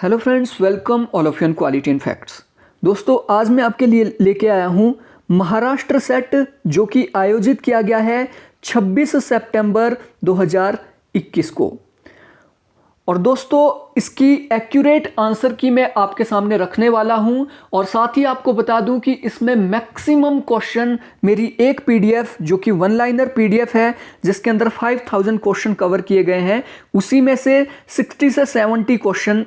Hello friends, welcome all of you on quality and facts. दोस्तों, आज मैं आपके लिए लेके आया हूँ महाराष्ट्र सेट, जो कि आयोजित किया गया है 26 सितंबर 2021 को। और दोस्तों, इसकी एक्यूरेट आंसर की मैं आपके सामने रखने वाला हूं। और साथ ही आपको बता दूं कि इसमें मैक्सिमम क्वेश्चन मेरी एक पीडीएफ, जो कि वन लाइनर पीडीएफ है, जिसके अंदर 5000 क्वेश्चन कवर किए गए हैं, उसी में से 60 से 70 क्वेश्चन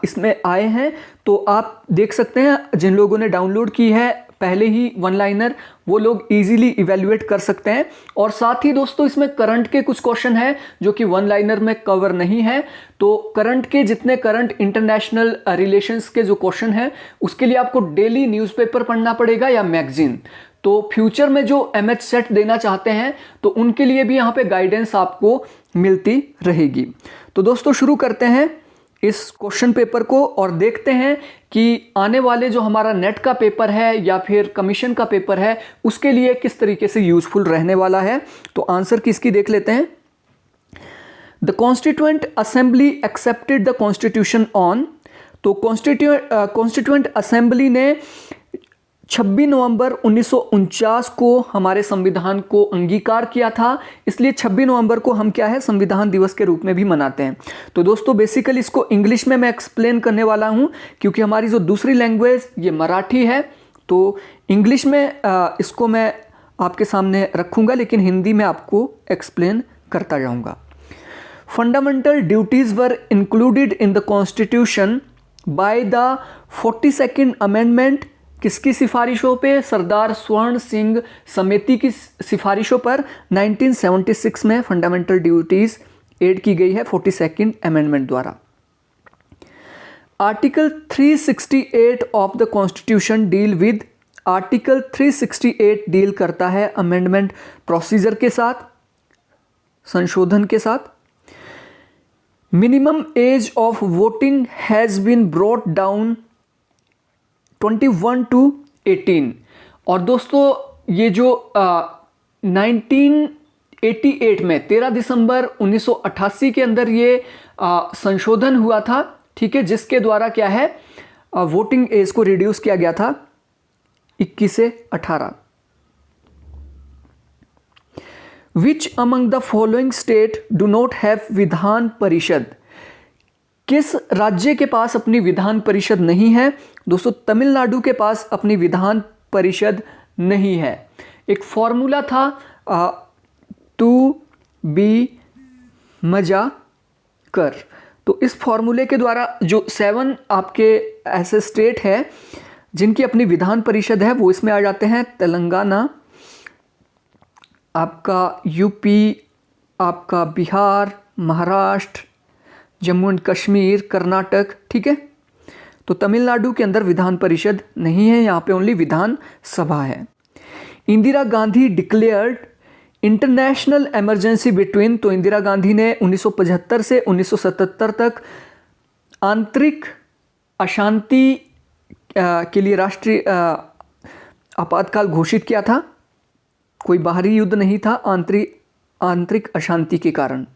इसमें आए हैं। तो आप देख सकते हैं, जिन लोगों ने डाउनलोड की है पहले ही वन लाइनर, वो लोग इजीली इवेल्युएट कर सकते हैं। और साथ ही दोस्तों, इसमें करंट के कुछ क्वेश्चन हैं जो कि वन लाइनर में कवर नहीं है। तो करंट के जितने करंट इंटरनेशनल रिलेशंस के जो क्वेश्चन हैं, उसके लिए आपको डेली न्यूज़पेपर पढ़ना पड़ेगा या मैगजीन। तो फ्यूचर में जो एमएच सेट देना चाहते हैं, तो उनके लिए भी यहाँ पे गाइडेंस आपको मिलती रहेगी। तो दोस्तों, शुरू करते हैं इस क्वेश्चन पेपर को और देखते हैं कि आने वाले जो हमारा नेट का पेपर है या फिर कमीशन का पेपर है, उसके लिए किस तरीके से यूजफुल रहने वाला है। तो आंसर किसकी देख लेते हैं। The constituent assembly accepted the constitution on. तो कॉन्स्टिट्यूएंट असेंबली ने 26 नवंबर 1949 को हमारे संविधान को अंगीकार किया था, इसलिए 26 नवंबर को हम क्या है, संविधान दिवस के रूप में भी मनाते हैं। तो दोस्तों, बेसिकली इसको इंग्लिश में मैं एक्सप्लेन करने वाला हूं, क्योंकि हमारी जो दूसरी लैंग्वेज ये मराठी है। तो इंग्लिश में इसको मैं आपके सामने रखूंगा, लेकिन हिंदी में आपको एक्सप्लेन करता जाऊंगा। Fundamental duties were included in the constitution by the 42nd amendment. किसकी सिफारिशों पे? सरदार स्वर्ण सिंह समिति की सिफारिशों पर 1976 में फंडामेंटल ड्यूटीज ऐड की गई है 42nd अमेंडमेंट द्वारा। Article 368 of the constitution deal with. Article 368 deal करता है अमेंडमेंट प्रोसीजर के साथ, संशोधन के साथ। Minimum age of voting has been brought down 21 to 18। और दोस्तों, ये जो 1988 में 13 दिसंबर 1988 के अंदर ये संशोधन हुआ था, ठीक है, जिसके द्वारा क्या है, वोटिंग एज को रिड्यूस किया गया था 21 से 18। Which among the following state do not have Vidhan Parishad. किस राज्य के पास अपनी विधान परिषद नहीं है? दोस्तों, तमिलनाडु के पास अपनी विधान परिषद नहीं है। एक फॉर्मूला था टू बी मजा कर। तो इस फॉर्मूले के द्वारा जो 7 आपके ऐसे स्टेट है जिनकी अपनी विधान परिषद है, वो इसमें आ जाते हैं। तेलंगाना, आपका यूपी, आपका बिहार, महाराष्ट्र, जम्मू एंड कश्मीर, कर्नाटक, ठीक है। तो तमिलनाडु के अंदर विधान परिषद नहीं है, यहाँ पे ओनली विधान सभा है। Indira Gandhi declared international emergency between. तो इंदिरा गांधी ने 1975 से 1977 तक आंतरिक अशांति के लिए राष्ट्रीय आपातकाल घोषित किया था। कोई बाहरी युद्ध नहीं था, आंतरिक अशांति के कारण।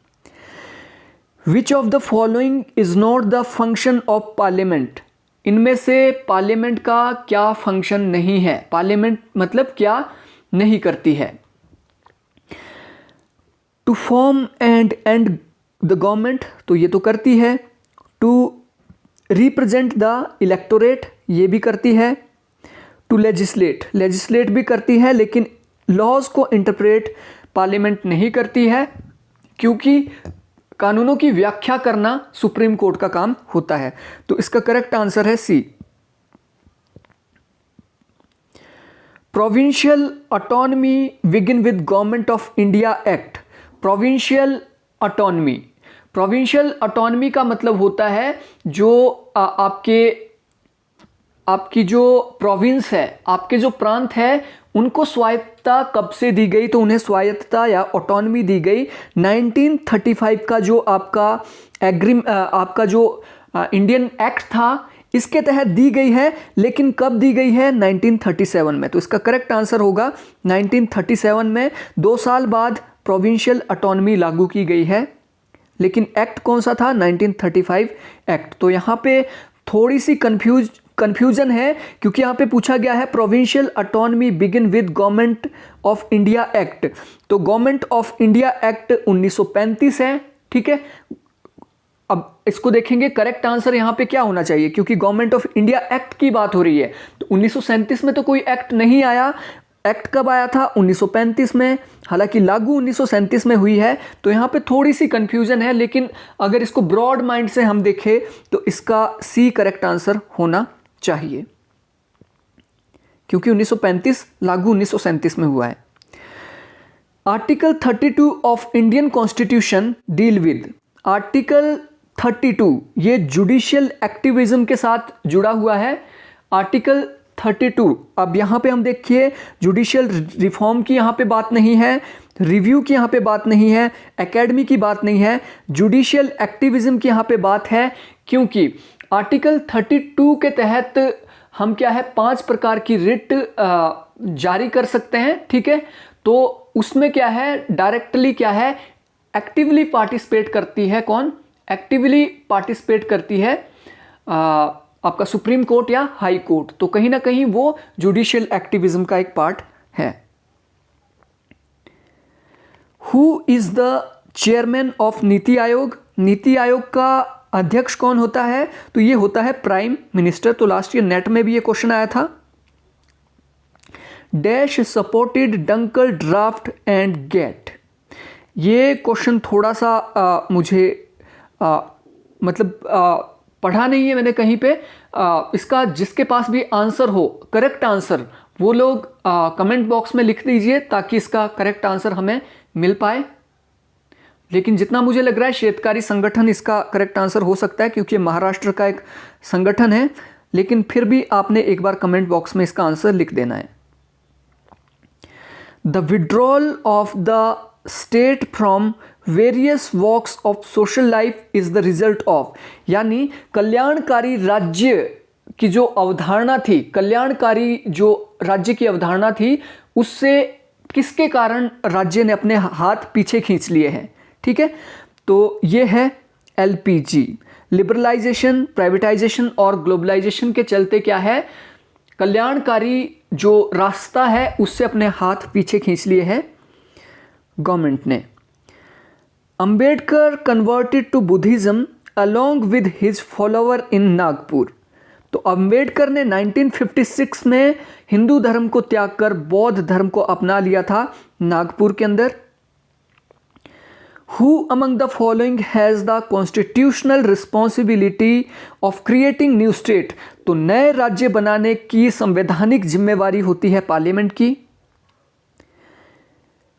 विच of the following is not the function of parliament. इनमें से पार्लियामेंट का क्या फंक्शन नहीं है? पार्लियामेंट मतलब क्या नहीं करती है? To form and and the government, तो ये तो करती है। टू रिप्रेजेंट द इलेक्टोरेट, ये भी करती है। टू लेजिस्लेट भी करती है, लेकिन लॉज को इंटरप्रेट पार्लियामेंट नहीं करती है, क्योंकि कानूनों की व्याख्या करना सुप्रीम कोर्ट का काम होता है। तो इसका करेक्ट आंसर है C. Provincial autonomy begin with government of India act. Provincial autonomy का मतलब होता है जो आपकी जो प्रोविंस है, आपके जो प्रांत है, उनको स्वायत्तता कब से दी गई? तो उन्हें स्वायत्तता या ऑटोनॉमी दी गई 1935 का जो आपका जो इंडियन एक्ट था, इसके तहत दी गई है। लेकिन कब दी गई है? 1937 में। तो इसका करेक्ट आंसर होगा 1937 में। 2 साल बाद प्रोविंशियल ऑटोनॉमी लागू की गई है, लेकिन एक्ट कौन सा था? 1935 एक्ट। तो यहाँ पे थोड़ी सी कंफ्यूजन है, क्योंकि यहाँ पे पूछा गया है provincial autonomy begin with government of India act. तो गवर्नमेंट ऑफ इंडिया एक्ट 1935 है, ठीक है। अब इसको देखेंगे करेक्ट आंसर यहाँ पे क्या होना चाहिए, क्योंकि गवर्नमेंट ऑफ इंडिया एक्ट की बात हो रही है। तो 1937 में तो कोई एक्ट नहीं आया। एक्ट कब आया था? 1935 में। हालांकि लागू 1937 में हुई है। तो यहाँ पे थोड़ी सी कंफ्यूजन है, लेकिन अगर इसको ब्रॉड माइंड से हम देखें तो इसका सी करेक्ट आंसर होना चाहिए, क्योंकि 1935 लागू 1937 में हुआ है। Article 32 of Indian constitution deal with, article 32 ये जुडिशियल एक्टिविज्म के साथ जुड़ा हुआ है। आर्टिकल 32, अब यहाँ पे हम देखिए जुडिशियल रिफॉर्म की यहाँ पे बात नहीं है, रिव्यू की यहाँ पे बात नहीं है, एकेडमी की बात नहीं है, जुडिशियल एक्टिविज्म की यहाँ पे बात है। क्योंकि आर्टिकल 32 के तहत हम क्या है 5 प्रकार की रिट जारी कर सकते हैं, ठीक है। तो उसमें क्या है डायरेक्टली क्या है एक्टिवली पार्टिसिपेट करती है, कौन एक्टिवली पार्टिसिपेट करती है? आपका सुप्रीम कोर्ट या हाई कोर्ट। तो कहीं ना कहीं वो जुडिशियल एक्टिविज्म का एक पार्ट है। Who is the chairman of NITI Aayog? NITI Aayog का अध्यक्ष कौन होता है? तो ये होता है प्राइम मिनिस्टर। तो लास्ट ईयर नेट में भी ये क्वेश्चन आया था। Dash supported Dunkel draft and GATT, ये क्वेश्चन थोड़ा सा मुझे पढ़ा नहीं है मैंने कहीं पे। इसका जिसके पास भी आंसर हो, करेक्ट आंसर, वो लोग कमेंट बॉक्स में लिख दीजिए ताकि इसका करेक्ट आंसर हमें मिल पाए। लेकिन जितना मुझे लग रहा है शेतकारी संगठन इसका करेक्ट आंसर हो सकता है, क्योंकि महाराष्ट्र का एक संगठन है। लेकिन फिर भी आपने एक बार कमेंट बॉक्स में इसका आंसर लिख देना है। The withdrawal of the state from various walks of social life is the result of, यानी कल्याणकारी राज्य की जो अवधारणा थी, कल्याणकारी जो राज्य की अवधारणा थी, उससे किसके कारण राज्य ने अपने हाथ पीछे खींच लिए हैं, ठीक है। तो ये है एलपीजी। लिबरलाइजेशन, प्राइवेटाइजेशन और ग्लोबलाइजेशन के चलते क्या है कल्याणकारी जो रास्ता है उससे अपने हाथ पीछे खींच लिए हैं गवर्नमेंट ने। Ambedkar converted to Buddhism along with his follower in Nagpur. तो अंबेडकर ने 1956 में हिंदू धर्म को त्याग कर बौद्ध धर्म को अपना लिया था नागपुर के अंदर। Who among the following has the constitutional responsibility of creating new state? तो नए राज्य बनाने की संवैधानिक जिम्मेवारी होती है पार्लियामेंट की।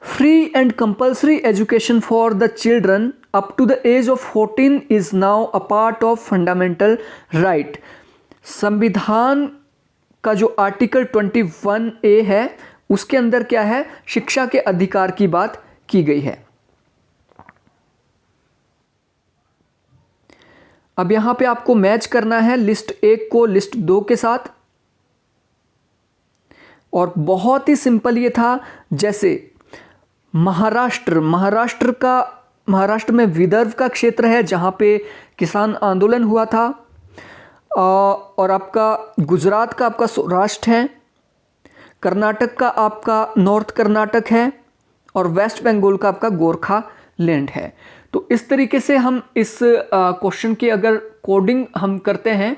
Free and compulsory education for the children up to the age of 14 is now a part of fundamental right. संविधान का जो आर्टिकल 21A है उसके अंदर क्या है शिक्षा के अधिकार की बात की गई है। अब यहां पे आपको मैच करना है लिस्ट 1 को लिस्ट 2 के साथ, और बहुत ही सिंपल ये था। जैसे महाराष्ट्र में विदर्भ का क्षेत्र है जहां पे किसान आंदोलन हुआ था, और आपका गुजरात का आपका सौराष्ट्र है, कर्नाटक का आपका नॉर्थ कर्नाटक है, और वेस्ट बंगाल का आपका गोरखा लैंड है। तो इस तरीके से हम इस क्वेश्चन की अगर कोडिंग हम करते हैं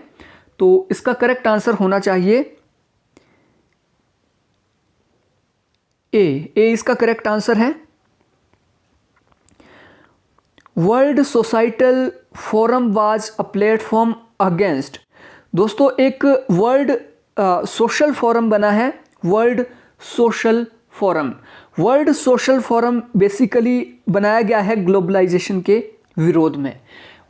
तो इसका करेक्ट आंसर होना चाहिए ए इसका करेक्ट आंसर है। World societal forum was a platform against, दोस्तों एक वर्ल्ड सोशल फोरम बना है, world social forum. World social forum basically बनाया गया है ग्लोबलाइजेशन के विरोध में।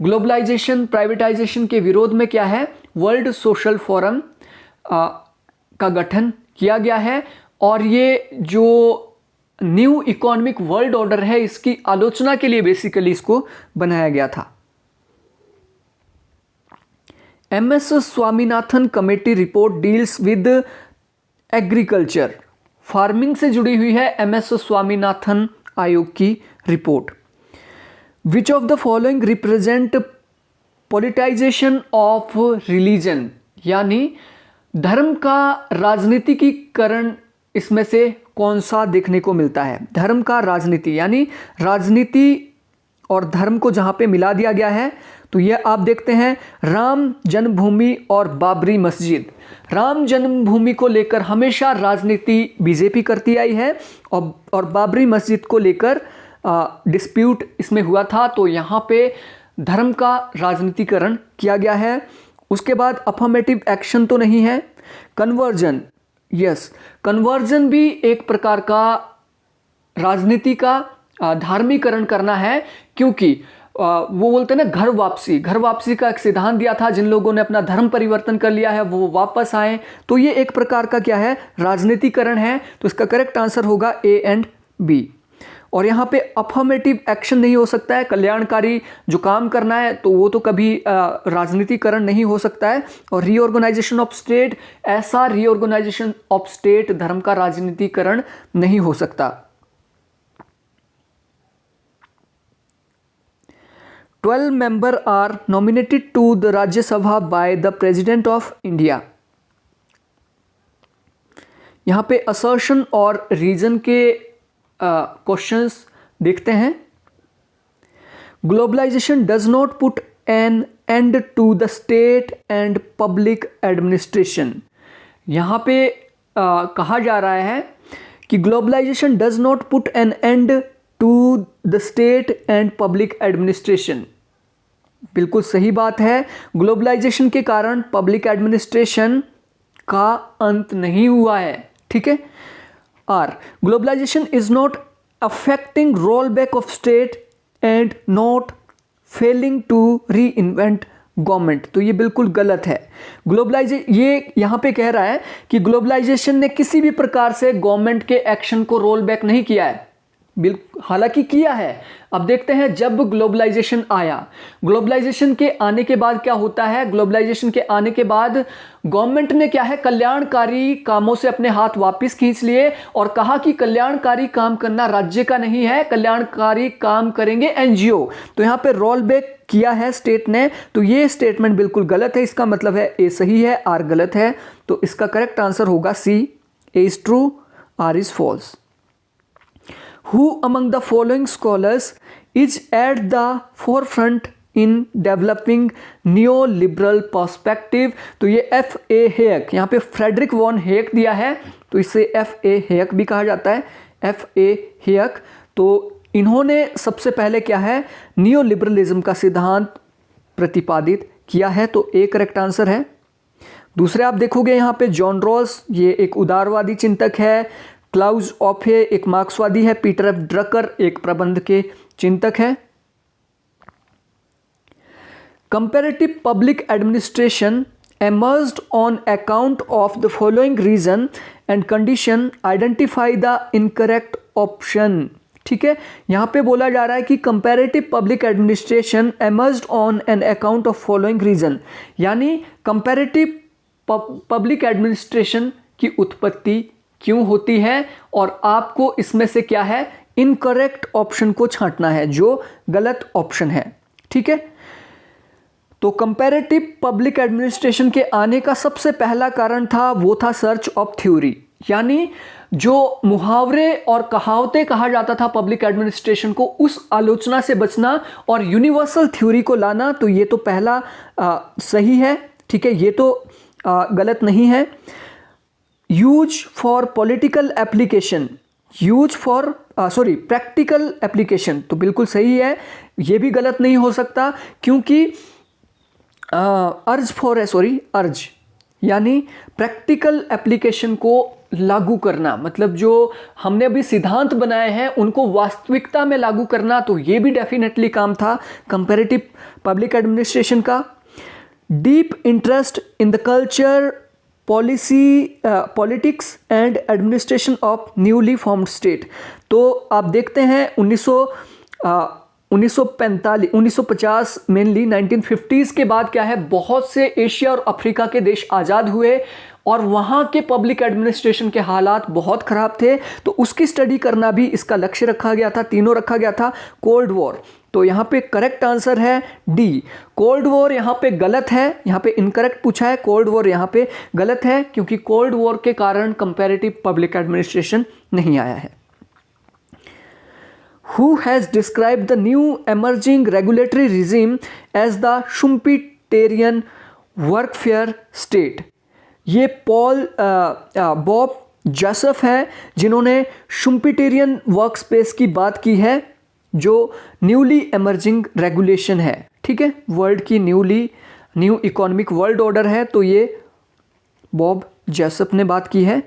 ग्लोबलाइजेशन प्राइवेटाइजेशन के विरोध में क्या है वर्ल्ड सोशल फोरम का गठन किया गया है, और ये जो न्यू इकोनॉमिक वर्ल्ड ऑर्डर है इसकी आलोचना के लिए बेसिकली इसको बनाया गया था। MS Swaminathan committee report deals with agriculture, farming से जुड़ी हुई है MS स्वामीनाथन आयोग की report. Which of the following represent politicization of religion, यानी धर्म का राजनीतिकीकरण इसमें से कौन सा देखने को मिलता है? धर्म का राजनीति, यानी राजनीति और धर्म को जहां पे मिला दिया गया है, तो ये आप देखते हैं राम जन्मभूमि और बाबरी मस्जिद। राम जन्मभूमि को लेकर हमेशा राजनीति बीजेपी करती आई है और बाबरी मस्जिद को लेकर डिस्प्यूट इसमें हुआ था, तो यहाँ पे धर्म का राजनीतिकरण किया गया है। उसके बाद अफर्मेटिव एक्शन तो नहीं है। कन्वर्जन, यस, कन्वर्जन भी एक प्रकार का राजनीति का धार्मीकरण करना है, क्योंकि वो बोलते हैं ना घर वापसी का एक सिद्धांत दिया था। जिन लोगों ने अपना धर्म परिवर्तन कर लिया है वो वापस आए, तो ये एक प्रकार का क्या है? राजनीतिकरण है। तो इसका करेक्ट आंसर होगा ए एंड बी। और यहाँ पे अफर्मेटिव एक्शन नहीं हो सकता है, कल्याणकारी जो काम करना है तो वो तो कभी राजनीतिकरण नहीं हो सकता है। और रीऑर्गेनाइजेशन ऑफ स्टेट, ऐसा रीऑर्गेनाइजेशन ऑफ स्टेट धर्म का राजनीतिकरण नहीं हो सकता। 12 members are nominated to the Rajya Sabha by the President of India। यहाँ पे assertion और reason के क्वेश्चंस देखते हैं। Globalization does not put an end to the state and public administration। यहाँ पे कहा जा रहा है कि globalisation does not put an end to the state and public administration. बिल्कुल सही बात है, ग्लोबलाइजेशन के कारण पब्लिक एडमिनिस्ट्रेशन का अंत नहीं हुआ है। ठीक है। Or, globalisation is not affecting roll back of state and not failing to reinvent government. तो ये बिल्कुल गलत है। ये यहाँ पे कह रहा है कि ग्लोबलाइजेशन ने किसी भी प्रकार से गवर्नमेंट के एक्शन को रोल बैक नहीं किया है, हालांकि किया है। अब देखते हैं जब ग्लोबलाइजेशन आया, ग्लोबलाइजेशन के आने के बाद क्या होता है? ग्लोबलाइजेशन के आने के बाद गवर्नमेंट ने क्या है, कल्याणकारी कामों से अपने हाथ वापस खींच लिए और कहा कि कल्याणकारी काम करना राज्य का नहीं है, कल्याणकारी काम करेंगे एनजीओ। तो यहाँ पे रोल बैक किया है स्टेट ने, तो ये स्टेटमेंट बिल्कुल गलत है। इसका मतलब है ए सही है, आर गलत है। तो इसका करेक्ट आंसर होगा C, A is true, R is false. Who among the following scholars is at the forefront in developing neoliberal perspective? तो ये एफ ए हेयक, यहाँ पे फ्रेडरिक वॉन हेयक दिया है, तो इसे एफ ए हेयक भी कहा जाता है, एफ ए हेयक। तो इन्होंने सबसे पहले क्या है, नियोलिबरलिज्म का सिद्धांत प्रतिपादित किया है, तो ए करेक्ट आंसर है। दूसरे आप देखोगे यहाँ पे जॉन रॉस, ये एक उदारवादी चिंतक है। क्लाउस ऑफे एक मार्क्सवादी है। पीटर एफ ड्रकर एक प्रबंध के चिंतक है। Comparative public administration emerged on account of the following reason and condition, identify the incorrect option। ठीक है, यहाँ पे बोला जा रहा है कि comparative public administration emerged on an account of following reason, यानी कंपैरेटिव पब्लिक एडमिनिस्ट्रेशन की उत्पत्ति क्यों होती है और आपको इसमें से क्या है, इनकरेक्ट ऑप्शन को छांटना है जो गलत ऑप्शन है। ठीक है, तो कंपैरेटिव पब्लिक एडमिनिस्ट्रेशन के आने का सबसे पहला कारण था वो था सर्च ऑफ थ्योरी, यानी जो मुहावरे और कहावतें कहा जाता था पब्लिक एडमिनिस्ट्रेशन को, उस आलोचना से बचना और यूनिवर्सल थ्योरी को लाना। तो ये तो पहला सही है। ठीक है, ये तो गलत नहीं है। Use for political application, practical application, तो बिल्कुल सही है। ये भी गलत नहीं हो सकता, क्योंकि अर्ज यानी प्रैक्टिकल एप्लीकेशन को लागू करना, मतलब जो हमने अभी सिद्धांत बनाए हैं उनको वास्तविकता में लागू करना, तो ये भी डेफिनेटली काम था कंपैरेटिव पब्लिक एडमिनिस्ट्रेशन का। Deep interest in the culture, politics and administration of newly formed state. तो आप देखते हैं 1950 मेनली 1950s के बाद क्या है, बहुत से एशिया और अफ्रीका के देश आज़ाद हुए और वहाँ के पब्लिक एडमिनिस्ट्रेशन के हालात बहुत ख़राब थे। तो उसकी स्टडी करना भी इसका लक्ष्य रखा गया था, तीनों रखा गया था। कोल्ड वॉर, तो यहाँ पे करेक्ट आंसर है डी, कोल्ड वॉर। यहाँ पे गलत है, यहाँ पे इनकरेक्ट पूछा है, कोल्ड वॉर यहाँ पे गलत है क्योंकि कोल्ड वॉर के कारण कंपैरेटिव पब्लिक एडमिनिस्ट्रेशन नहीं आया है। Who has described the new emerging regulatory regime as the Schumpeterian workfare state? ये बॉब जोसेफ है जिन्होंने शुम्पिटेरियन वर्क स्पेस की बात की है, जो न्यूली एमर्जिंग रेगुलेशन है। ठीक है, वर्ल्ड की न्यू इकोनॉमिक वर्ल्ड ऑर्डर है, तो ये बॉब जोसेफ ने बात की है।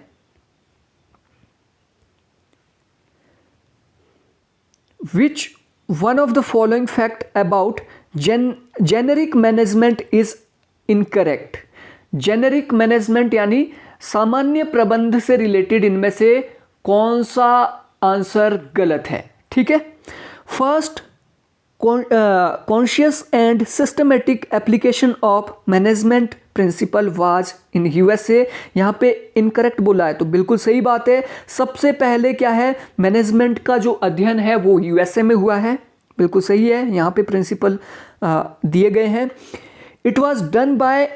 Which one of the following fact about generic management is incorrect? Generic management यानी सामान्य प्रबंध से रिलेटेड इनमें से कौन सा आंसर गलत है? ठीक है, first, conscious and systematic application of management principle was in USA. यहाँ पे इनकरेक्ट बोला है, तो बिल्कुल सही बात है। सबसे पहले क्या है, मैनेजमेंट का जो अध्ययन है वो यूएसए में हुआ है, बिल्कुल सही है। यहाँ पे प्रिंसिपल दिए गए हैं। It was done by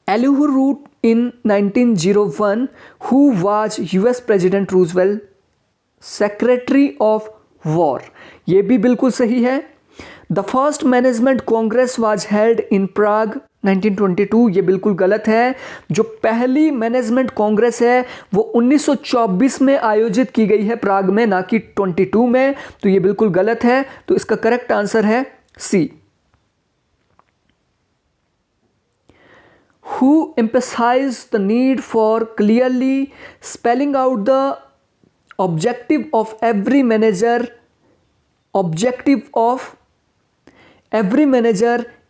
Elihu Root in 1901 who was US president Roosevelt secretary of war, ये भी बिल्कुल सही है। The first management congress was held in Prague 1922, ये बिल्कुल गलत है। जो पहली मैनेजमेंट कांग्रेस है वो 1924 में आयोजित की गई है प्राग में, ना कि 22 में, तो ये बिल्कुल गलत है। तो इसका करेक्ट आंसर है सी। Who emphasized the need for clearly spelling out the objective of every manager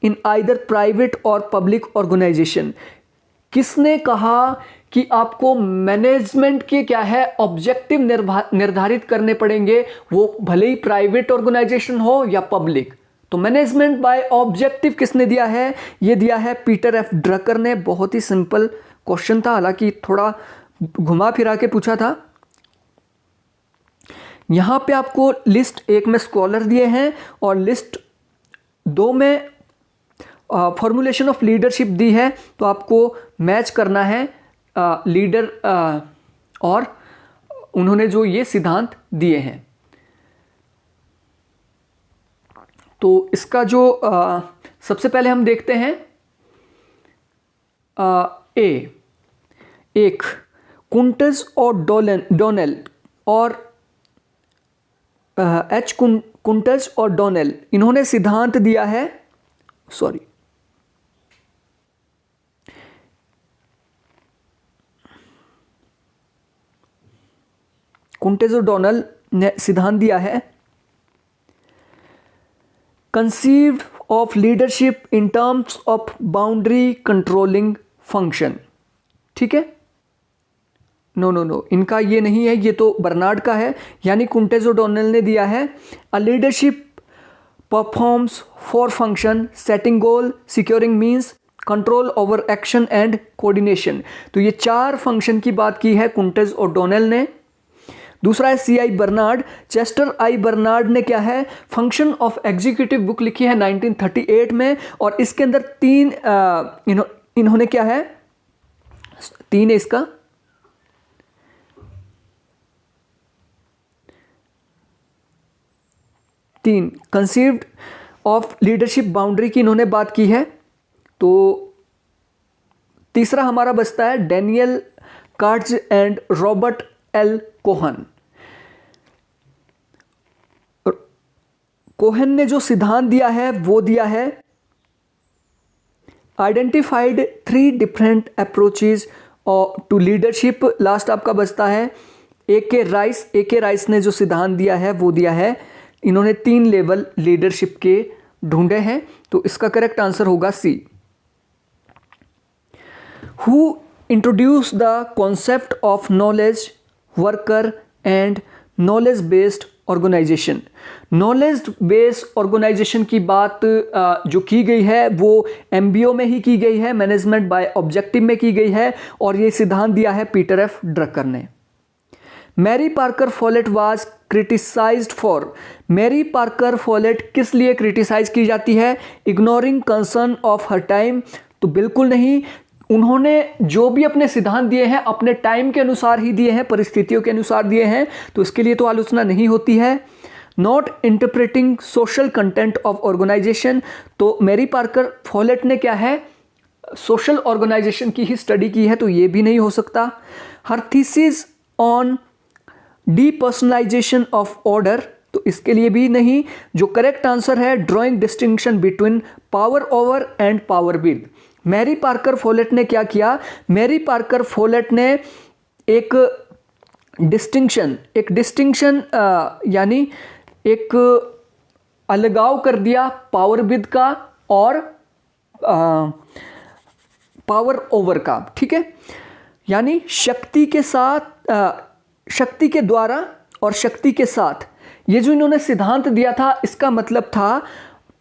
in either private or public organization? किसने कहा कि आपको मैनेजमेंट के क्या है ऑब्जेक्टिव निर्धारित करने पड़ेंगे, वो भले ही प्राइवेट ऑर्गेनाइजेशन हो या पब्लिक? तो मैनेजमेंट बाय ऑब्जेक्टिव किसने दिया है? ये दिया है पीटर एफ ड्रकर ने। बहुत ही सिंपल क्वेश्चन था, हालांकि थोड़ा घुमा फिरा के पूछा था। यहां पे आपको लिस्ट 1 में स्कॉलर दिए हैं और लिस्ट 2 में फॉर्मुलेशन ऑफ लीडरशिप दी है, तो आपको मैच करना है लीडर और उन्होंने जो ये सिद्धांत दिए हैं। तो इसका जो सबसे पहले हम देखते हैं एक कुंटज और डोनेल और एच कुंटज और डोनेल, इन्होंने सिद्धांत दिया है, सॉरी कुंटज और डोनेल ने सिद्धांत दिया है conceived of leadership in terms of boundary controlling function। ठीक है, नो, इनका ये नहीं है, ये तो बर्नार्ड का है। यानी कुंटेज ओडोनेल ने दिया है a leadership performs 4 function, setting goal, securing means, control over action and coordination. तो ये 4 फंक्शन की बात की है कुंटेज ओडोनेल ने। दूसरा है C.I. बर्नार्ड। चेस्टर आई बर्नार्ड ने क्या है, फंक्शन ऑफ एग्जीक्यूटिव बुक लिखी है 1938 में, और इसके अंदर 3 इन्होंने क्या है, 3 है इसका, कंसीव्ड ऑफ लीडरशिप बाउंड्री की इन्होंने बात की है। तो तीसरा हमारा बचता है Daniel Katz and Robert L Kahn. Kahn ने जो सिद्धांत दिया है वो दिया है identified 3 different approaches to leadership. Last आपका बचता है ए के राइस ने जो सिद्धांत दिया है वो दिया है, इन्होंने 3 लेवल लीडरशिप के ढूंढे हैं। तो इसका करेक्ट आंसर होगा C. Who introduce the concept of knowledge worker and knowledge based organization. Knowledge based organization की बात जो की गई है वो MBO में ही की गई है, मैनेजमेंट बाय ऑब्जेक्टिव में की गई है, और ये सिद्धांत दिया है पीटर एफ ड्रकर ने। Mary Parker Follett was criticised for, Mary Parker Follett किस लिए क्रिटिसाइज की जाती है? Ignoring concern of her time, तो बिल्कुल नहीं। उन्होंने जो भी अपने सिद्धांत दिए हैं अपने टाइम के अनुसार ही दिए हैं, परिस्थितियों के अनुसार दिए हैं, तो इसके लिए तो आलोचना नहीं होती है। Not interpreting social content of organisation, तो मैरी पार्कर फोलेट ने क्या है, सोशल ऑर्गेनाइजेशन की ही स्टडी की है, तो ये भी नहीं हो सकता। हर thesis on depersonalization of order, तो इसके लिए भी नहीं। जो करेक्ट आंसर है, drawing distinction between power over and power will. Mary Parker Follett ने क्या किया? मैरी पार्कर फोलेट ने एक डिस्टिंक्शन यानी एक अलगाव कर दिया पावर विद का और पावर ओवर का, ठीक है। यानी शक्ति के साथ, शक्ति के द्वारा और शक्ति के साथ, ये जो इन्होंने सिद्धांत दिया था इसका मतलब था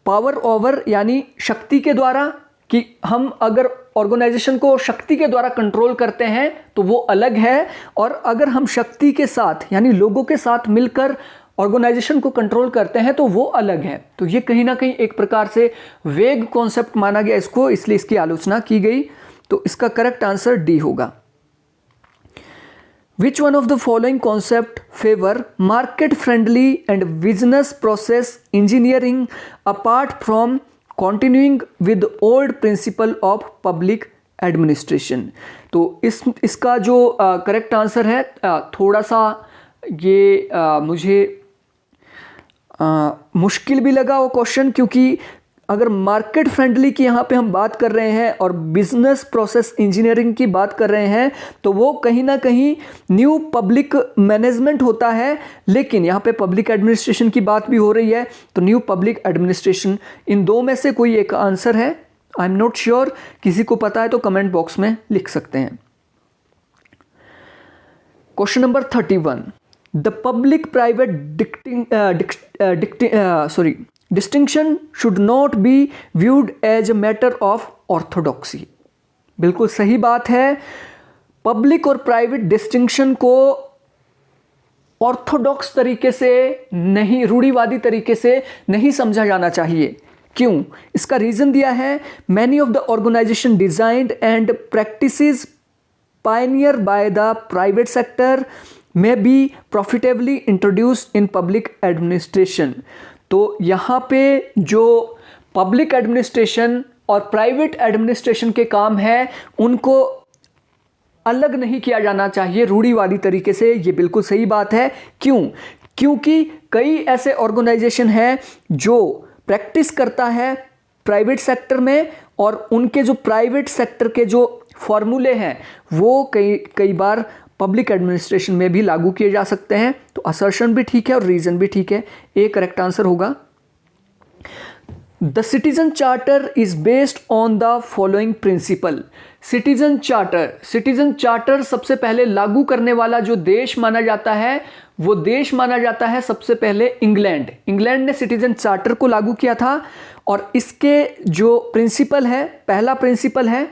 पावर ओवर यानी शक्ति के द्वारा, कि हम अगर ऑर्गेनाइजेशन को शक्ति के द्वारा कंट्रोल करते हैं तो वो अलग है, और अगर हम शक्ति के साथ यानी लोगों के साथ मिलकर ऑर्गेनाइजेशन को कंट्रोल करते हैं तो वो अलग है। तो ये कहीं ना कहीं एक प्रकार से वेग कॉन्सेप्ट माना गया इसको, इसलिए इसकी आलोचना की गई। तो इसका करेक्ट आंसर डी होगा। Which one of the following concept favor market friendly and business process engineering apart from continuing with old principle of public administration? तो इसका जो करेक्ट आंसर है, थोड़ा सा ये मुझे मुश्किल भी लगा वो क्वेश्चन, क्योंकि अगर मार्केट फ्रेंडली की यहाँ पे हम बात कर रहे हैं और बिजनेस प्रोसेस इंजीनियरिंग की बात कर रहे हैं तो वो कहीं ना कहीं न्यू पब्लिक मैनेजमेंट होता है, लेकिन यहाँ पे पब्लिक एडमिनिस्ट्रेशन की बात भी हो रही है, तो न्यू पब्लिक एडमिनिस्ट्रेशन। इन दो में से कोई एक आंसर है, आई एम नॉट श्योर, किसी को पता है तो कमेंट बॉक्स में लिख सकते हैं। Question number 31, the public private distinction should not be viewed as a matter of orthodoxy। बिल्कुल सही बात है, पब्लिक और प्राइवेट डिस्टिंक्शन को ऑर्थोडॉक्स तरीके से नहीं, रूढ़िवादी तरीके से नहीं समझा जाना चाहिए। क्यों? इसका रीजन दिया है, many of the organisation designed and practices pioneer by the private sector may be profitably introduced in public administration। तो यहाँ पे जो पब्लिक एडमिनिस्ट्रेशन और प्राइवेट एडमिनिस्ट्रेशन के काम है उनको अलग नहीं किया जाना चाहिए रूढ़िवादी तरीके से, ये बिल्कुल सही बात है। क्यों? क्योंकि कई ऐसे ऑर्गेनाइजेशन हैं जो प्रैक्टिस करता है प्राइवेट सेक्टर में, और उनके जो प्राइवेट सेक्टर के जो फॉर्मूले हैं वो कई बार पब्लिक एडमिनिस्ट्रेशन में भी लागू किए जा सकते हैं। तो असर्शन भी ठीक है और रीजन भी ठीक है, ए करेक्ट आंसर होगा। The citizen charter is based on the following principle. Citizen charter सबसे पहले लागू करने वाला जो देश माना जाता है वो देश माना जाता है सबसे पहले इंग्लैंड। इंग्लैंड ने सिटीजन चार्टर को लागू किया था, और इसके जो प्रिंसिपल है, पहला प्रिंसिपल है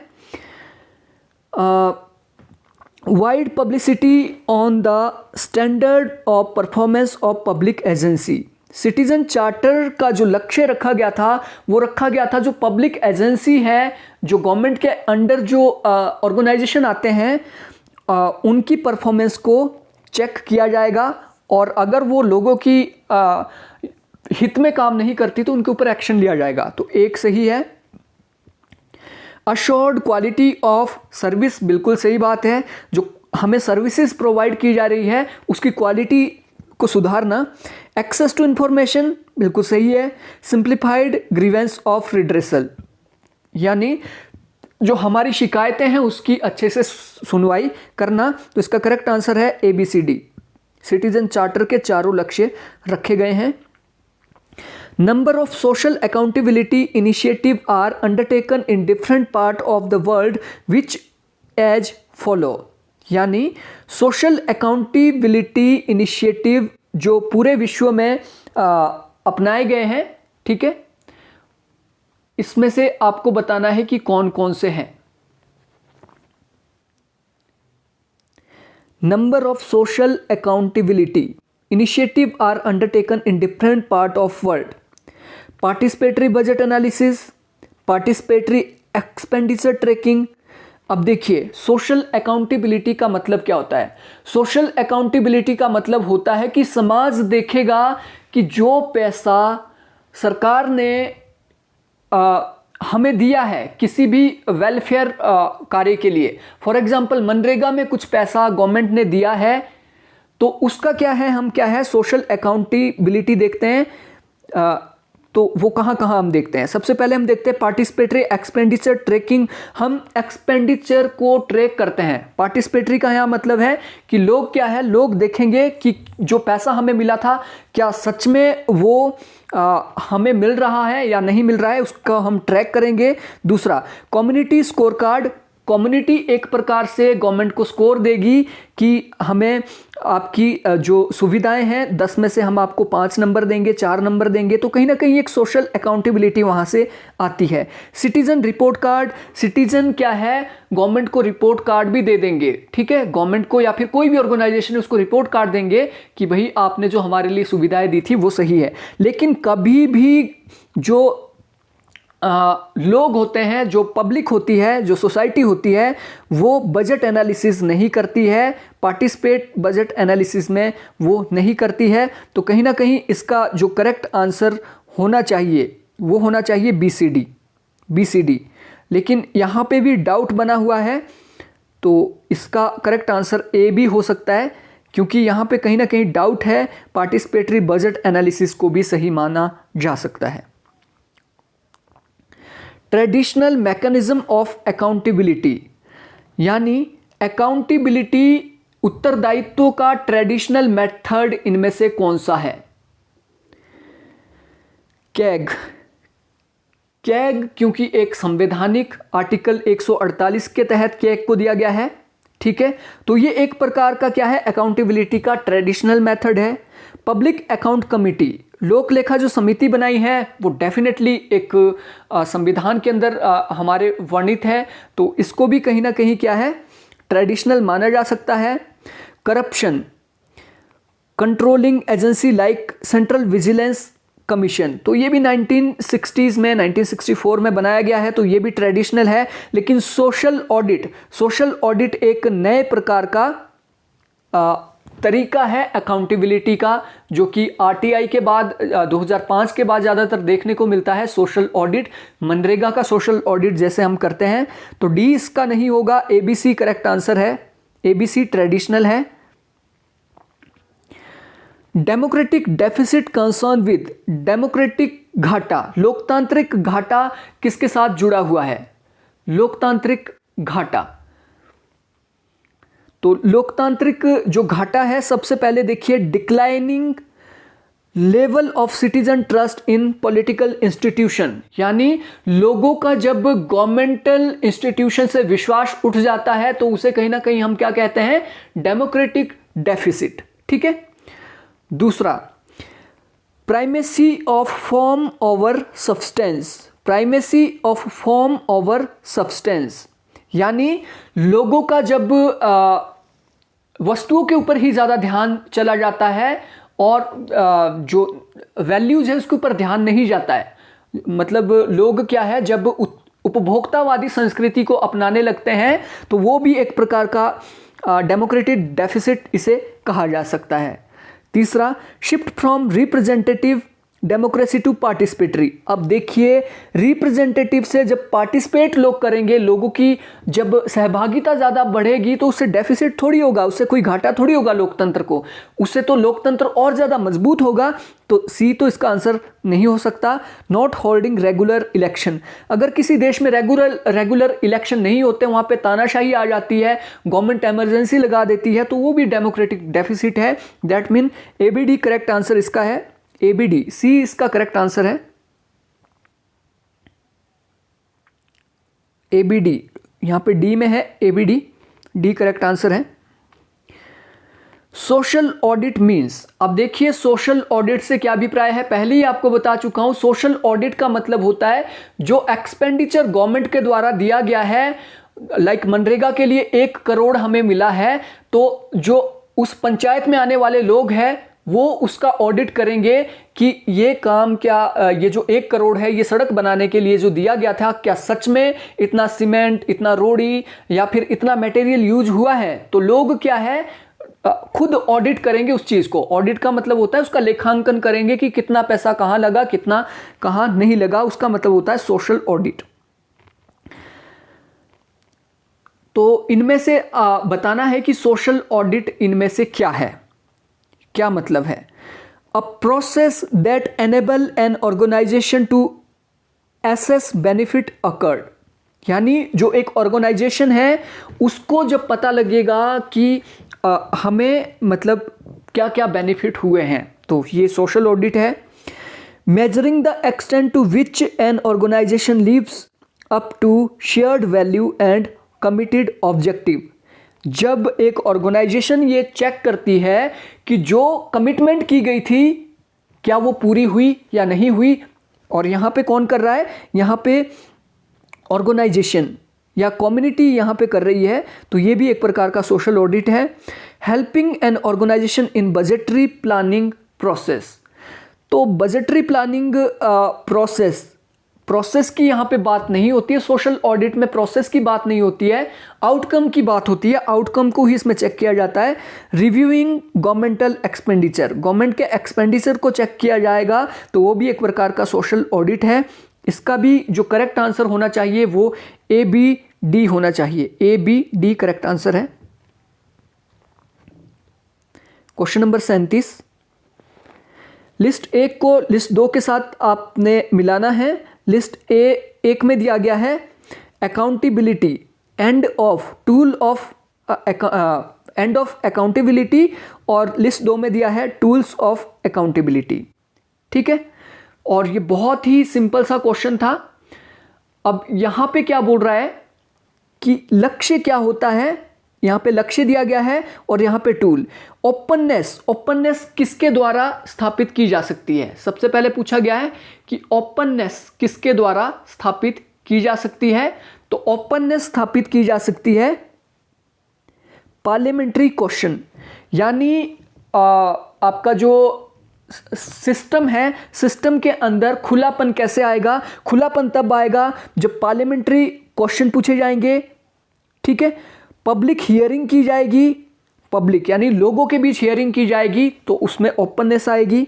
wide publicity on the standard of performance of public agency. Citizen charter का जो लक्ष्य रखा गया था वो रखा गया था जो पब्लिक एजेंसी है, जो गवर्नमेंट के अंडर जो ऑर्गेनाइजेशन आते हैं उनकी परफॉर्मेंस को चेक किया जाएगा, और अगर वो लोगों की हित में काम नहीं करती तो उनके ऊपर एक्शन लिया जाएगा। तो एक सही है। अश्योर्ड क्वालिटी ऑफ सर्विस, बिल्कुल सही बात है, जो हमें सर्विसेज प्रोवाइड की जा रही है उसकी क्वालिटी को सुधारना। एक्सेस टू इंफॉर्मेशन, बिल्कुल सही है। सिंप्लीफाइड ग्रीवेंस ऑफ रिड्रेसल, यानी जो हमारी शिकायतें हैं उसकी अच्छे से सुनवाई करना। तो इसका करेक्ट आंसर है ABCD। सिटीजन चार्टर के चारों लक्ष्य रखे गए हैं। Number of social accountability initiative are undertaken in different part of the world which as follow, यानी सोशल अकाउंटेबिलिटी इनिशिएटिव जो पूरे विश्व में अपनाए गए हैं, ठीक है, इसमें से आपको बताना है कि कौन कौन से हैं। number of social accountability initiative are undertaken in different part of world. Participatory budget analysis, participatory expenditure tracking. अब देखिए सोशल अकाउंटेबिलिटी का मतलब क्या होता है। सोशल अकाउंटेबिलिटी का मतलब होता है कि समाज देखेगा कि जो पैसा सरकार ने हमें दिया है किसी भी वेलफेयर कार्य के लिए, फॉर एग्जांपल मनरेगा में कुछ पैसा गवर्नमेंट ने दिया है, तो उसका क्या है, हम क्या है सोशल अकाउंटेबिलिटी देखते हैं। तो वो कहाँ कहाँ हम देखते हैं। सबसे पहले हम देखते हैं पार्टिसिपेटरी एक्सपेंडिचर ट्रैकिंग। हम एक्सपेंडिचर को ट्रैक करते हैं। पार्टिसिपेटरी का यहाँ मतलब है कि लोग क्या है, लोग देखेंगे कि जो पैसा हमें मिला था क्या सच में वो हमें मिल रहा है या नहीं मिल रहा है, उसका हम ट्रैक करेंगे। दूसरा कम्युनिटी स्कोर कार्ड। कम्युनिटी एक प्रकार से गवर्नमेंट को स्कोर देगी कि हमें आपकी जो सुविधाएं हैं 10 में से हम आपको 5 नंबर देंगे, 4 नंबर देंगे, तो कहीं ना कहीं एक सोशल अकाउंटेबिलिटी वहां से आती है। Citizen report card. सिटीजन क्या है, गवर्नमेंट को रिपोर्ट कार्ड भी दे देंगे, ठीक है, गवर्नमेंट को या फिर कोई भी ऑर्गेनाइजेशन उसको रिपोर्ट कार्ड देंगे कि भाई आपने जो हमारे लिए सुविधाएं दी थी वो सही है। लेकिन कभी भी जो लोग होते हैं, जो पब्लिक होती है, जो सोसाइटी होती है, वो बजट एनालिसिस नहीं करती है, पार्टिसिपेट बजट एनालिसिस में वो नहीं करती है। तो कहीं ना कहीं इसका जो करेक्ट आंसर होना चाहिए वो होना चाहिए BCD। लेकिन यहाँ पे भी डाउट बना हुआ है, तो इसका करेक्ट आंसर A भी हो सकता है, क्योंकि यहाँ पे कहीं ना कहीं डाउट है। पार्टिसिपेटरी बजट एनालिसिस को भी सही माना जा सकता है। ट्रेडिशनल मैकेनिज्म ऑफ अकाउंटेबिलिटी, यानी अकाउंटेबिलिटी उत्तरदायित्व का ट्रेडिशनल मेथड इनमें से कौन सा है। कैग क्योंकि एक संवैधानिक आर्टिकल 148 के तहत कैग को दिया गया है, ठीक है, तो ये एक प्रकार का क्या है, अकाउंटेबिलिटी का ट्रेडिशनल मेथड है। पब्लिक अकाउंट कमिटी, लोक लेखा जो समिति बनाई है वो डेफिनेटली एक संविधान के अंदर हमारे वर्णित है, तो इसको भी कहीं ना कहीं क्या है, ट्रेडिशनल माना जा सकता है। Corruption controlling agency like central vigilance commission, तो ये भी 1960s में 1964 में बनाया गया है, तो ये भी ट्रेडिशनल है। लेकिन सोशल ऑडिट एक नए प्रकार का तरीका है अकाउंटेबिलिटी का, जो कि RTI के बाद 2005 के बाद ज़्यादातर देखने को मिलता है। सोशल ऑडिट, मनरेगा का सोशल ऑडिट जैसे हम करते हैं, तो D इसका नहीं होगा, ABC करेक्ट आंसर है, ABC ट्रेडिशनल है। Democratic deficit concern with, democratic घाटा, लोकतांत्रिक घाटा किसके साथ जुड़ा हुआ है, लोकतांत्रिक घाटा। तो लोकतांत्रिक जो घाटा है, सबसे पहले देखिए declining level of citizen trust in political institution, यानी लोगों का जब गवर्नमेंटल इंस्टीट्यूशन से विश्वास उठ जाता है तो उसे कहीं ना कहीं हम क्या कहते हैं, डेमोक्रेटिक डेफिसिट, ठीक है। दूसरा primacy of form over substance, primacy of form over substance, यानी लोगों का जब वस्तुओं के ऊपर ही ज़्यादा ध्यान चला जाता है और जो वैल्यूज है उसके ऊपर ध्यान नहीं जाता है। मतलब लोग क्या है, जब उपभोक्तावादी संस्कृति को अपनाने लगते हैं तो वो भी एक प्रकार का डेमोक्रेटिक डेफिसिट इसे कहा जा सकता है। तीसरा shift from representative democracy to participatory. अब देखिए रिप्रेजेंटेटिव से जब पार्टिसिपेट लोग करेंगे, लोगों की जब सहभागिता ज़्यादा बढ़ेगी तो उससे डेफिसिट थोड़ी होगा, उससे कोई घाटा थोड़ी होगा लोकतंत्र को, उससे तो लोकतंत्र और ज़्यादा मजबूत होगा। तो C तो इसका आंसर नहीं हो सकता। नॉट होल्डिंग रेगुलर इलेक्शन, अगर किसी देश में रेगुलर इलेक्शन नहीं होते, वहाँ पे तानाशाही आ जाती है, गवर्नमेंट इमरजेंसी लगा देती है, तो वो भी डेमोक्रेटिक डेफिसिट है। That mean ABD correct answer इसका है, ABD, C इसका करेक्ट आंसर है, ABD, यहां पे D में है ABD, D करेक्ट आंसर है। सोशल ऑडिट मींस, अब देखिए सोशल ऑडिट से क्या अभिप्राय है, पहले ही आपको बता चुका हूं। सोशल ऑडिट का मतलब होता है जो एक्सपेंडिचर गवर्नमेंट के द्वारा दिया गया है लाइक मनरेगा के लिए 1 करोड़ हमें मिला है, तो जो उस पंचायत में आने वाले लोग हैं वो उसका ऑडिट करेंगे कि ये काम क्या, ये जो 1 करोड़ है ये सड़क बनाने के लिए जो दिया गया था, क्या सच में इतना सीमेंट, इतना रोड़ी या फिर इतना मटेरियल यूज हुआ है। तो लोग क्या है, खुद ऑडिट करेंगे उस चीज को। ऑडिट का मतलब होता है उसका लेखांकन करेंगे कि कितना पैसा कहां लगा, कितना कहां नहीं लगा, उसका मतलब होता है सोशल ऑडिट। तो इनमें से बताना है कि सोशल ऑडिट इनमें से क्या है, क्या मतलब है। A process that enable an organisation to assess benefit accrued, यानी जो एक ऑर्गेनाइजेशन है उसको जब पता लगेगा कि हमें मतलब क्या क्या बेनिफिट हुए हैं, तो ये सोशल ऑडिट है। Measuring the extent to which an organisation lives up to shared value and committed objective, जब एक ऑर्गेनाइजेशन ये चेक करती है कि जो कमिटमेंट की गई थी क्या वो पूरी हुई या नहीं हुई। और यहाँ पे कौन कर रहा है, यहाँ पे ऑर्गेनाइजेशन या कम्युनिटी यहाँ पे कर रही है, तो ये भी एक प्रकार का सोशल ऑडिट है। हेल्पिंग एन ऑर्गेनाइजेशन इन बजटरी प्लानिंग प्रोसेस, तो बजटरी प्लानिंग प्रोसेस की यहाँ पे बात नहीं होती है सोशल ऑडिट में, प्रोसेस की बात नहीं होती है, आउटकम की बात होती है। आउटकम को ही इसमें चेक किया जाता है। रिव्यूइंग गवर्नमेंटल एक्सपेंडिचर, गवर्नमेंट के एक्सपेंडिचर को चेक किया जाएगा, तो वो भी एक प्रकार का सोशल ऑडिट है। इसका भी जो करेक्ट आंसर होना चाहिए वो ABD होना चाहिए, ABD करेक्ट आंसर है। क्वेश्चन नंबर 37, लिस्ट 1 को लिस्ट 2 के साथ आपने मिलाना है। लिस्ट एक में दिया गया है accountability, end of tool of end of accountability, और लिस्ट 2 में दिया है टूल्स ऑफ अकाउंटेबिलिटी। ठीक है, और ये बहुत ही सिंपल सा क्वेश्चन था। अब यहां पे क्या बोल रहा है कि लक्ष्य क्या होता है, यहां पे लक्ष्य दिया गया है और यहां पे टूल। ओपननेस किसके द्वारा स्थापित की जा सकती है, सबसे पहले पूछा गया है कि ओपननेस किसके द्वारा स्थापित की जा सकती है। तो ओपननेस स्थापित की जा सकती है पार्लियामेंट्री क्वेश्चन, यानी आपका जो सिस्टम है, सिस्टम के अंदर खुलापन कैसे आएगा, खुलापन तब आएगा जब पार्लियामेंट्री क्वेश्चन पूछे जाएंगे। ठीक है, पब्लिक हियरिंग की जाएगी, पब्लिक यानी लोगों के बीच हियरिंग की जाएगी, तो उसमें ओपननेस आएगी।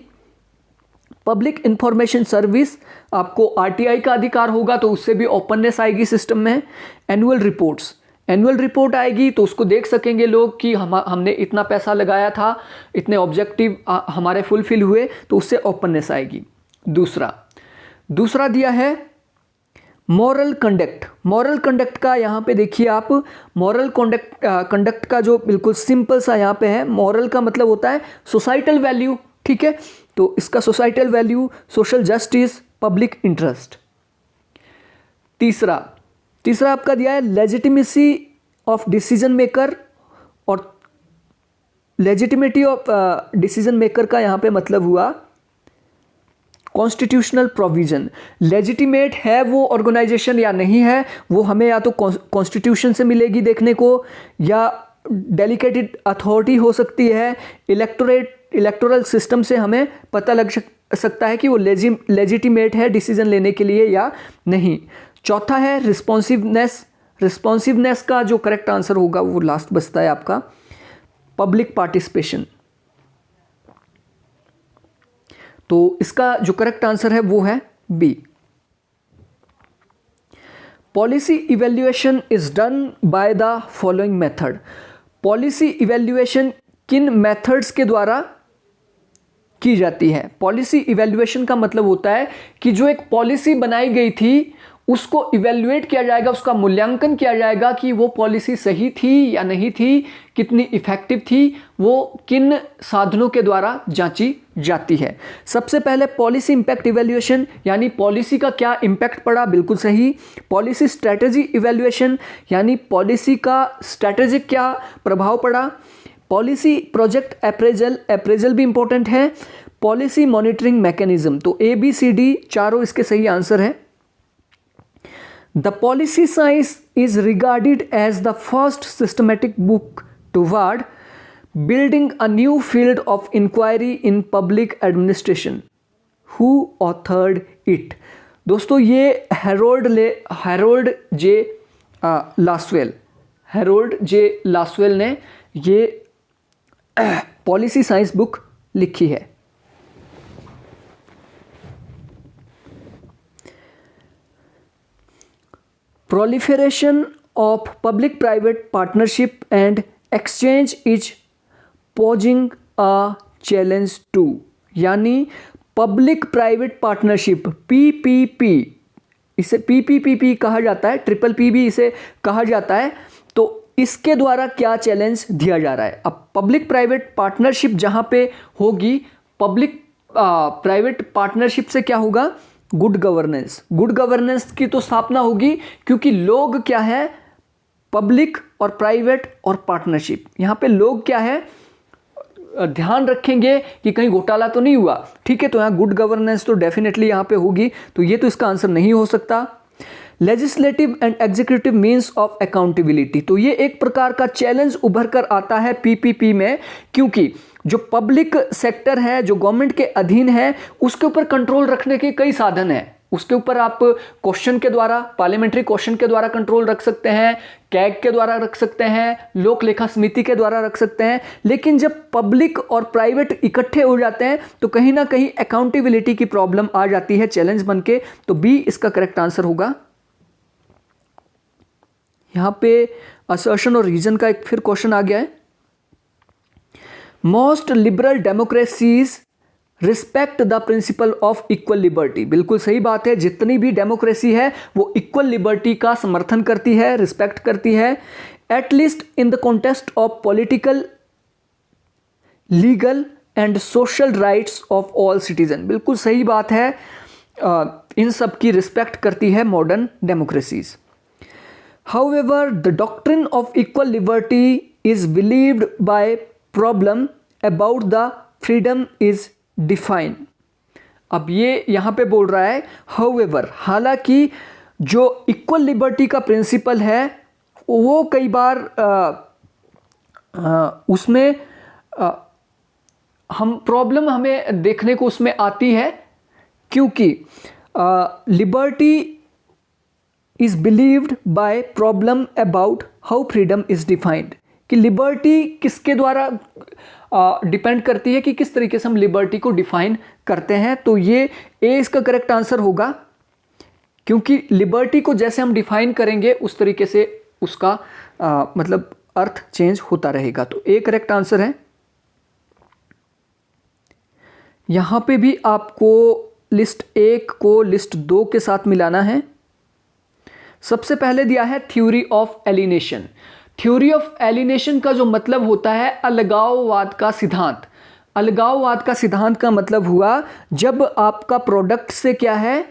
पब्लिक इंफॉर्मेशन सर्विस, आपको RTI का अधिकार होगा तो उससे भी ओपननेस आएगी सिस्टम में। एनुअल रिपोर्ट्स, एनुअल रिपोर्ट आएगी तो उसको देख सकेंगे लोग कि हमने इतना पैसा लगाया था, इतने ऑब्जेक्टिव हमारे फुलफिल हुए, तो उससे ओपननेस आएगी। दूसरा दिया है मॉरल कंडक्ट। मॉरल कंडक्ट का यहाँ पे देखिए आप, मॉरल कंडक्ट का जो बिल्कुल सिंपल सा यहाँ पे है, मॉरल का मतलब होता है सोसाइटल वैल्यू। ठीक है, तो इसका societal value, social justice, public interest. तीसरा आपका दिया है लेजिटिमेसी ऑफ डिसीजन मेकर, और लेजिटिमेटी ऑफ डिसीजन मेकर का यहाँ पे मतलब हुआ कॉन्स्टिट्यूशनल प्रोविजन। लेजिटिमेट है वो ऑर्गेनाइजेशन या नहीं है, वो हमें या तो कॉन्स्टिट्यूशन से मिलेगी देखने को, या डेलीगेटेड अथॉरिटी हो सकती है, इलेक्टोरल सिस्टम से हमें पता लग सकता है कि वो लेजिटिमेट है डिसीजन लेने के लिए या नहीं। चौथा है रिस्पॉन्सिवनेस। रिस्पॉन्सिवनेस का जो करेक्ट आंसर होगा वो लास्ट बचता है आपका पब्लिक पार्टिसिपेशन। तो इसका जो करेक्ट आंसर है वो है B। Policy evaluation is done by the following method. Policy evaluation किन मेथड्स के द्वारा की जाती है। पॉलिसी इवैल्यूएशन का मतलब होता है कि जो एक पॉलिसी बनाई गई थी उसको इवैल्यूएट किया जाएगा, उसका मूल्यांकन किया जाएगा कि वो पॉलिसी सही थी या नहीं थी, कितनी इफेक्टिव थी, वो किन साधनों के द्वारा जांची जाती है। सबसे पहले पॉलिसी इंपैक्ट इवैल्यूएशन, यानी पॉलिसी का क्या इंपैक्ट पड़ा, बिल्कुल सही। पॉलिसी स्ट्रैटेजी इवैल्यूएशन, यानी पॉलिसी का स्ट्रैटेजिक क्या प्रभाव पड़ा। पॉलिसी प्रोजेक्ट अप्रेजल भी इंपॉर्टेंट है। पॉलिसी मॉनिटरिंग मैकेनिज्म, तो ABCD चारों इसके सही आंसर है। The policy science is regarded as the first systematic book toward building a new field of inquiry in public administration. Who authored it? दोस्तों ये Harold जे Lasswell ने ये पॉलिसी साइंस बुक लिखी है। Proliferation of public private partnership and exchange is posing a challenge to, यानी public private partnership PPP, इसे PPPP कहा जाता है, ट्रिपल P भी इसे कहा जाता है। तो इसके द्वारा क्या चैलेंज दिया जा रहा है? अब पब्लिक प्राइवेट पार्टनरशिप जहाँ पे होगी, पब्लिक प्राइवेट पार्टनरशिप से क्या होगा? गुड गवर्नेंस की तो स्थापना होगी, क्योंकि लोग क्या है? पब्लिक और प्राइवेट और पार्टनरशिप। यहाँ पे लोग क्या है? ध्यान रखेंगे कि कहीं घोटाला तो नहीं हुआ, ठीक है। तो यहाँ गुड गवर्नेंस तो डेफिनेटली यहाँ पे होगी, तो ये तो इसका आंसर नहीं हो सकता। Legislative and executive means of accountability, तो ये एक प्रकार का चैलेंज उभर कर आता है PPP में, क्योंकि जो पब्लिक सेक्टर है, जो गवर्नमेंट के अधीन है, उसके ऊपर कंट्रोल रखने के कई साधन हैं। उसके ऊपर आप क्वेश्चन के द्वारा, पार्लियामेंट्री क्वेश्चन के द्वारा कंट्रोल रख सकते हैं, कैग के द्वारा रख सकते हैं, लोक लेखा समिति के द्वारा रख सकते हैं। लेकिन जब पब्लिक और प्राइवेट इकट्ठे हो जाते हैं तो कहीं ना कहीं अकाउंटेबिलिटी की प्रॉब्लम आ जाती है चैलेंज बन के। तो बी इसका करेक्ट आंसर होगा। यहां पे असर्शन और रीजन का एक फिर क्वेश्चन आ गया है। Most liberal democracies respect the principle of equal liberty, बिल्कुल सही बात है। जितनी भी डेमोक्रेसी है वो इक्वल लिबर्टी का समर्थन करती है, रिस्पेक्ट करती है। At least in the context of political, legal and social rights of all citizen, बिल्कुल सही बात है। इन सब की रिस्पेक्ट करती है modern democracies. However the doctrine of equal liberty is believed by problem about the freedom is define. अब ये यहाँ पे बोल रहा है हाउएवर, हालांकि जो इक्वल लिबर्टी का प्रिंसिपल है वो कई बार उसमें हम प्रॉब्लम हमें देखने को उसमें आती है, क्योंकि liberty is believed by problem about how freedom is defined, कि लिबर्टी किसके द्वारा डिपेंड करती है, कि किस तरीके से हम लिबर्टी को डिफाइन करते हैं। तो ये ए इसका करेक्ट आंसर होगा, क्योंकि लिबर्टी को जैसे हम डिफाइन करेंगे उस तरीके से उसका मतलब अर्थ चेंज होता रहेगा। तो ए करेक्ट आंसर है। यहां पे भी आपको लिस्ट 1 को लिस्ट 2 के साथ मिलाना है। सबसे पहले दिया है theory of alienation. Theory of alienation का जो मतलब होता है अलगाववाद का सिद्धांत। अलगाववाद का सिद्धांत का मतलब हुआ जब आपका प्रोडक्ट से क्या है,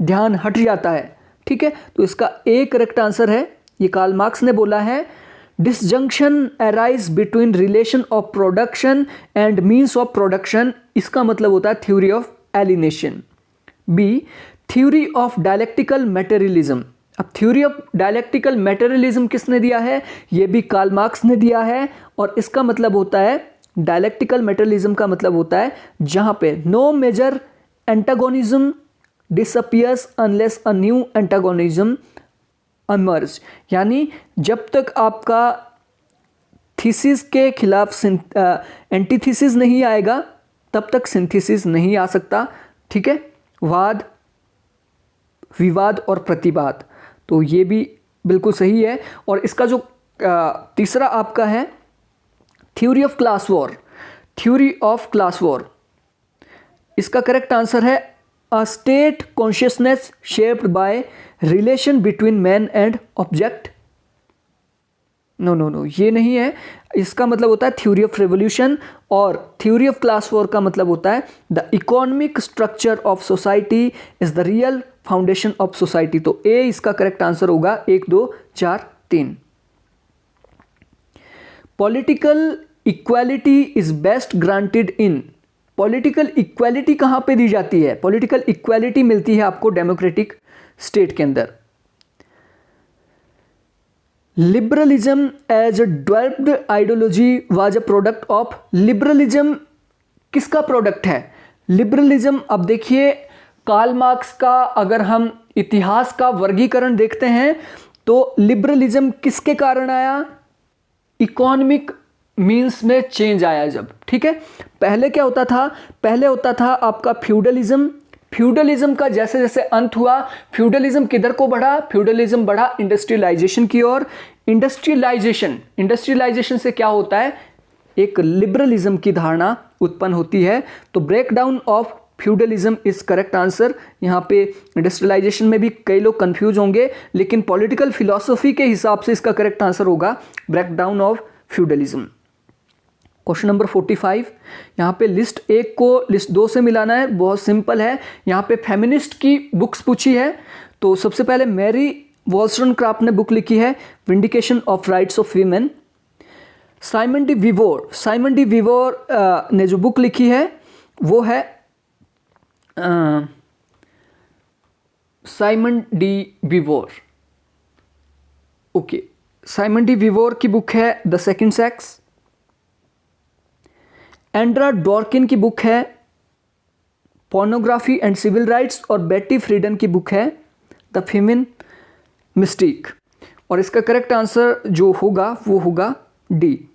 ध्यान हट जाता है, ठीक है। तो इसका ए करेक्ट आंसर है। ये कार्ल मार्क्स ने बोला है। Disjunction arise between relation of production and means of production, इसका मतलब होता है theory of alienation. B theory of dialectical materialism. अब थ्योरी ऑफ डायलेक्टिकल मटेरियलिज्म किसने दिया है? ये भी कार्ल मार्क्स ने दिया है। और इसका मतलब होता है, डायलेक्टिकल मटेरियलिज्म का मतलब होता है जहां पे no major antagonism disappears unless a new antagonism emerge, यानी जब तक आपका थीसिस के खिलाफ एंटीथीसिस नहीं आएगा तब तक सिंथेसिस नहीं आ सकता, ठीक है। वाद, विवाद और प्रतिवाद, तो ये भी बिल्कुल सही है। और इसका जो तीसरा आपका है theory of class war. Theory of class war, इसका करेक्ट आंसर है a state consciousness shaped by relation between man and object. No, ये नहीं है। इसका मतलब होता है थ्योरी ऑफ रेवोल्यूशन। और थ्योरी ऑफ क्लास वॉर का मतलब होता है the economic structure of society is the real foundation of society. तो ए इसका करेक्ट आंसर होगा। 1 2 4 3। Political equality is best granted in. Political equality कहां पे दी जाती है? पॉलिटिकल इक्वालिटी मिलती है आपको डेमोक्रेटिक स्टेट के अंदर। Liberalism as a developed ideology was a product of liberalism किसका प्रोडक्ट है? लिबरलिज्म, अब देखिए कार्ल मार्क्स का अगर हम इतिहास का वर्गीकरण देखते हैं तो लिबरलिज्म किसके कारण आया? इकोनॉमिक मीन्स में चेंज आया जब, ठीक है। पहले क्या होता था? पहले होता था आपका फ्यूडलिज्म। फ्यूडलिज्म का जैसे जैसे अंत हुआ, फ्यूडलिज्म किधर को बढ़ा? फ्यूडलिज्म बढ़ा इंडस्ट्रियलाइजेशन की ओर। इंडस्ट्रियलाइजेशन से क्या होता है? एक लिबरलिज्म की धारणा उत्पन्न होती है। तो break down of feudalism is correct answer. यहाँ पे इंडस्ट्रियलाइजेशन में भी कई लोग कंफ्यूज होंगे, लेकिन पॉलिटिकल फिलॉसफी के हिसाब से इसका करेक्ट आंसर होगा break down of feudalism. Question number 45, यहाँ पे लिस्ट 1 को लिस्ट 2 से मिलाना है, बहुत सिंपल है। यहाँ पे फेमिनिस्ट की बुक्स पूछी है, तो सबसे पहले मैरी वॉल्स्टोनक्राफ्ट ने बुक लिखी है vindication of rights of women. Simone de Beauvoir ने जो बुक लिखी है वो है Simone de Beauvoir. Okay, Simone de Beauvoir की बुक है the second sex. Andrea Dworkin की बुक है पोर्नोग्राफी एंड सिविल राइट्स, और बेटी फ्रीडन की बुक है द फीमेन मिस्टिक। और इसका करेक्ट आंसर जो होगा वो होगा D.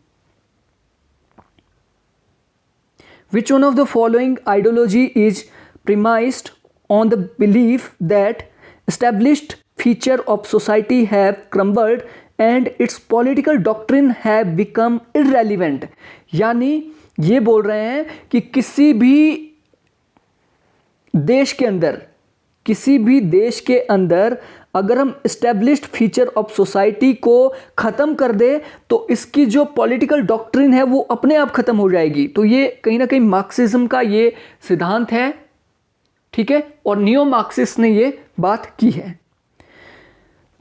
Which one of the following ideology is premised on the belief that established feature of society have crumbled and its political doctrine have become irrelevant? यानी ये बोल रहे हैं कि किसी भी देश के अंदर अगर हम इस्टेब्लिश्ड फीचर ऑफ सोसाइटी को ख़त्म कर दे तो इसकी जो पॉलिटिकल डॉक्ट्रिन है वो अपने आप ख़त्म हो जाएगी। तो ये कहीं ना कहीं मार्क्सिज्म का ये सिद्धांत है, ठीक है, और नियो मार्क्सिस्ट ने ये बात की है।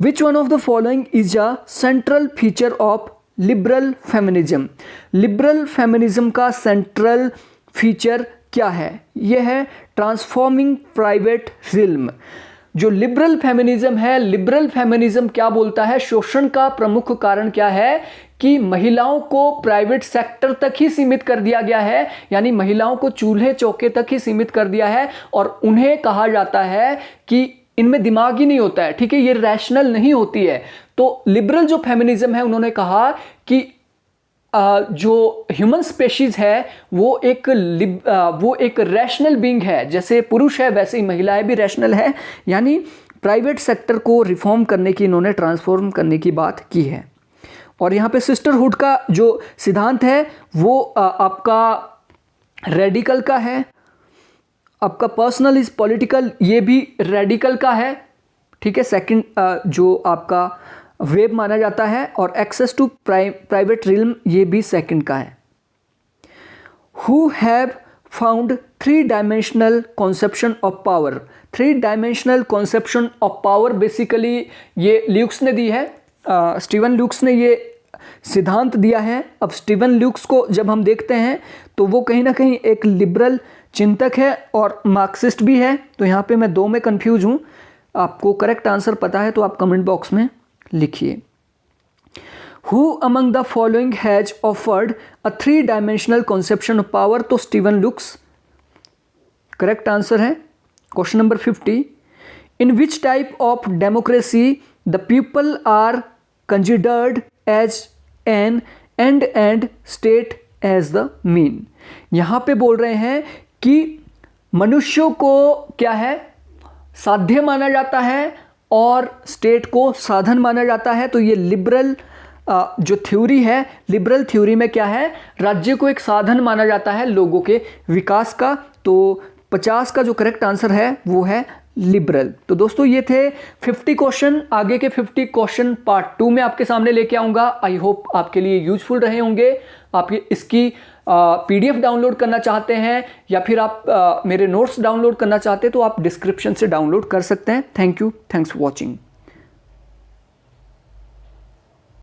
Which one of the following is a central feature of liberal feminism? Liberal feminism का सेंट्रल फीचर क्या है? यह है ट्रांसफॉर्मिंग प्राइवेट रिल्म। जो लिबरल फेमिनिज्म है, लिबरल फेमिनिज्म क्या बोलता है? शोषण का प्रमुख कारण क्या है कि महिलाओं को प्राइवेट सेक्टर तक ही सीमित कर दिया गया है, यानी महिलाओं को चूल्हे चौके तक ही सीमित कर दिया है, और उन्हें कहा जाता है कि इनमें दिमाग ही नहीं होता है, ठीक है, ये रैशनल नहीं होती है। तो लिबरल जो फेमिनिज्म है उन्होंने कहा कि जो ह्यूमन स्पेशीज है वो एक रैशनल बीइंग है, जैसे पुरुष है वैसे ही महिलाएं भी रैशनल है, यानी प्राइवेट सेक्टर को रिफॉर्म करने की, इन्होंने ट्रांसफॉर्म करने की बात की है। और यहाँ पे सिस्टरहुड का जो सिद्धांत है वो आपका रेडिकल का है। आपका पर्सनल इज पॉलिटिकल, ये भी रेडिकल का है, ठीक है। सेकंड जो आपका वेब माना जाता है, और एक्सेस टू प्राइवेट रिल्म ये भी सेकंड का है। Who have found 3 dimensional conception of power? 3 dimensional conception of power basically ये ल्यूक्स ने दी है, स्टीवन ल्यूक्स ने ये सिद्धांत दिया है। अब स्टीवन ल्यूक्स को जब हम देखते हैं तो वो कहीं ना कहीं एक लिबरल चिंतक है और मार्क्सिस्ट भी है। तो यहाँ पे मैं 2 में कंफ्यूज हूँ। आपको करेक्ट आंसर पता है तो आप कमेंट बॉक्स में लिखिए। Who among the following has offered a 3-dimensional conception of power? तो स्टीवन लुक्स करेक्ट आंसर है। Question number 50, in which type of democracy the people are considered as an end and state as the mean? यहाँ पे बोल रहे हैं कि मनुष्यों को क्या है, साध्य माना जाता है और स्टेट को साधन माना जाता है। तो ये लिबरल जो थ्योरी है, लिबरल थ्योरी में क्या है, राज्य को एक साधन माना जाता है लोगों के विकास का। तो 50 का जो करेक्ट आंसर है वो है लिबरल। तो दोस्तों ये थे 50 क्वेश्चन। आगे के 50 क्वेश्चन पार्ट 2 में आपके सामने लेके आऊँगा। आई होप आपके लिए यूजफुल रहे होंगे। आप इसकी PDF डाउनलोड करना चाहते हैं या फिर आप मेरे नोट्स डाउनलोड करना चाहते हैं तो आप डिस्क्रिप्शन से डाउनलोड कर सकते हैं। Thank you, thanks for watching.